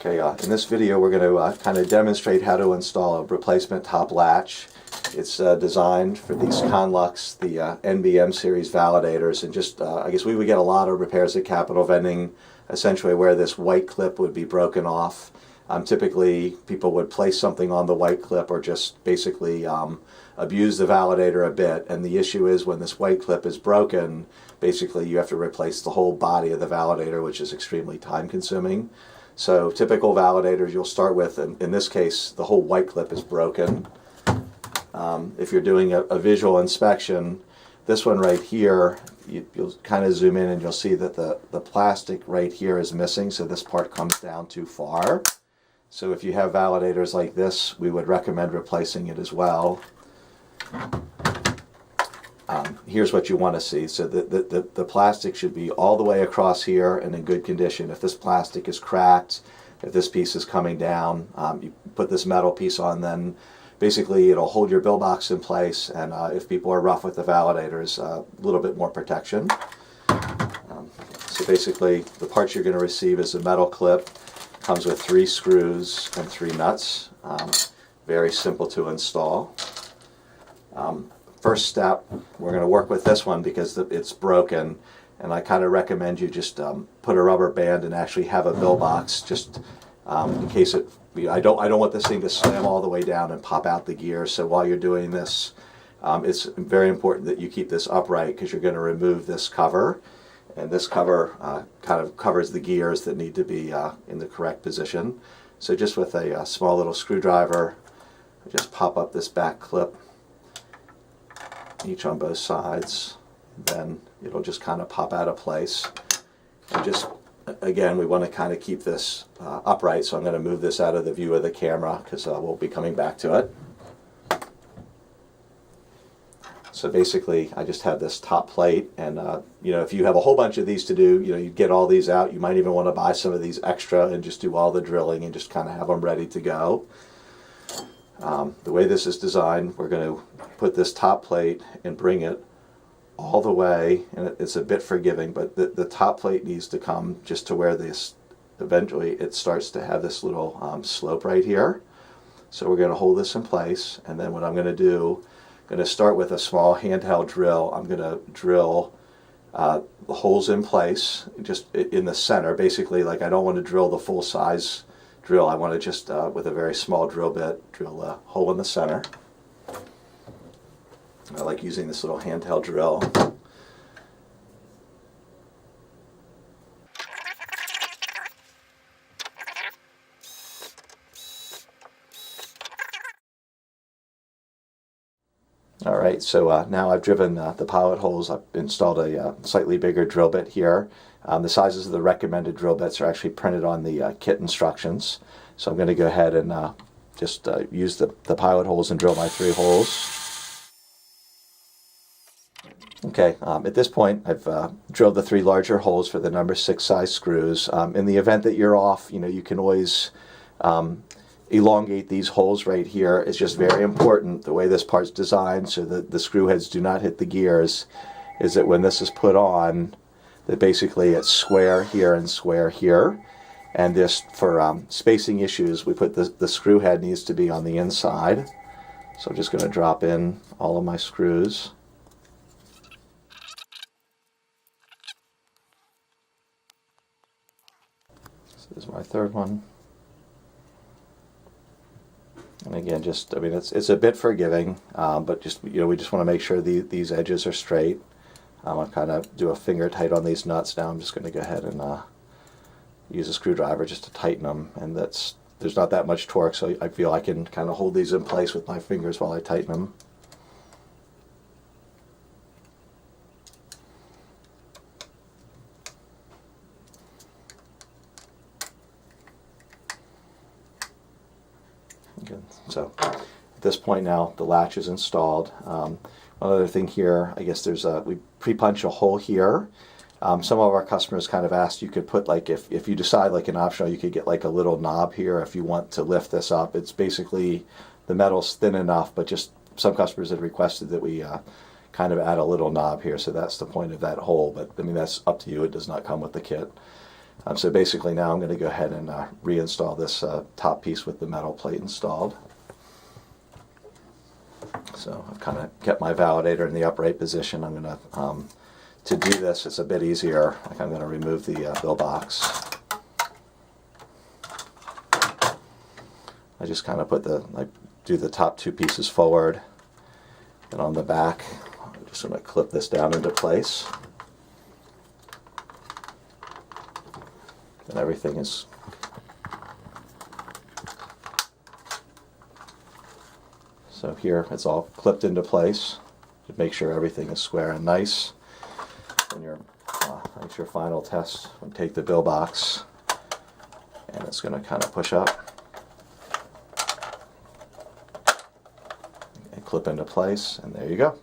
Okay, in this video we're going to kind of demonstrate how to install a replacement top latch. It's designed for these Conlux, the NBM series validators, and just I guess we would get a lot of repairs at Capital Vending, essentially where this white clip would be broken off. Typically people would place something on the white clip or just basically abuse the validator a bit, and the issue is when this white clip is broken, basically you have to replace the whole body of the validator, which is extremely time consuming. So typical validators you'll start with, in this case, the whole white clip is broken. If you're doing a visual inspection, this one right here, you'll kind of zoom in and you'll see that the plastic right here is missing, so this part comes down too far. So if you have validators like this, we would recommend replacing it as well. Here's what you want to see. So the plastic should be all the way across here and in good condition. If this plastic is cracked, if this piece is coming down, you put this metal piece on, then basically it'll hold your bill box in place, and if people are rough with the validators, a little bit more protection. So basically the parts you're going to receive is a metal clip. Comes with 3 screws and 3 nuts. Very simple to install. First step, we're going to work with this one because it's broken, and I kind of recommend you just put a rubber band and actually have a bill box just in case it. I don't want this thing to slam all the way down and pop out the gear. So while you're doing this, it's very important that you keep this upright because you're going to remove this cover, and this cover kind of covers the gears that need to be in the correct position. So just with a small little screwdriver, just pop up this back clip, each on both sides, and then it'll just kind of pop out of place. And just again, we want to kind of keep this upright, so I'm going to move this out of the view of the camera because we'll be coming back to it. So basically I just have this top plate, and if you have a whole bunch of these to do, you get all these out. You might even want to buy some of these extra and just do all the drilling and just kind of have them ready to go. The way this is designed, we're going to put this top plate and bring it all the way, and it's a bit forgiving, but the top plate needs to come just to where this, eventually it starts to have this little slope right here. So we're going to hold this in place, and then what I'm going to do, I'm going to start with a small handheld drill. I'm going to drill the holes in place, just in the center. Basically, like I don't want to drill the full size drill. I want to just, with a very small drill bit, drill a hole in the center. I like using this little handheld drill. Alright, so now I've driven the pilot holes. I've installed a slightly bigger drill bit here. The sizes of the recommended drill bits are actually printed on the kit instructions. So I'm going to go ahead and just use the pilot holes and drill my 3 holes. Okay, at this point I've drilled the 3 larger holes for the number 6 size screws. In the event that you're off, you can always elongate these holes right here. It's just very important, the way this part's designed so that the screw heads do not hit the gears, is that when this is put on, that basically it's square here and square here. And this, for spacing issues, we put the screw head needs to be on the inside. So I'm just going to drop in all of my screws. So this is my 3rd one. And again, just, it's a bit forgiving, but just, we just want to make sure these edges are straight. I'll kind of do a finger tight on these nuts. Now I'm just going to go ahead and use a screwdriver just to tighten them, and there's not that much torque, so I feel I can kind of hold these in place with my fingers while I tighten them. Good. So at this point now the latch is installed. One other thing here, I guess we pre-punch a hole here. Some of our customers kind of asked, you could put, like, if you decide, like an optional, you could get like a little knob here if you want to lift this up. It's basically, the metal's thin enough, but just some customers had requested that we kind of add a little knob here, so that's the point of that hole. But I mean, that's up to you. It does not come with the kit. So basically now I'm going to go ahead and reinstall this top piece with the metal plate installed. So I've kind of kept my validator in the upright position. I'm going to do this, it's a bit easier. Like I'm going to remove the bill box. I just kind of put do the top two pieces forward, and on the back, I'm just going to clip this down into place. And everything is so here it's all clipped into place to make sure everything is square and nice. When makes your final test, take the bill box, and it's going to kind of push up and clip into place, and there you go.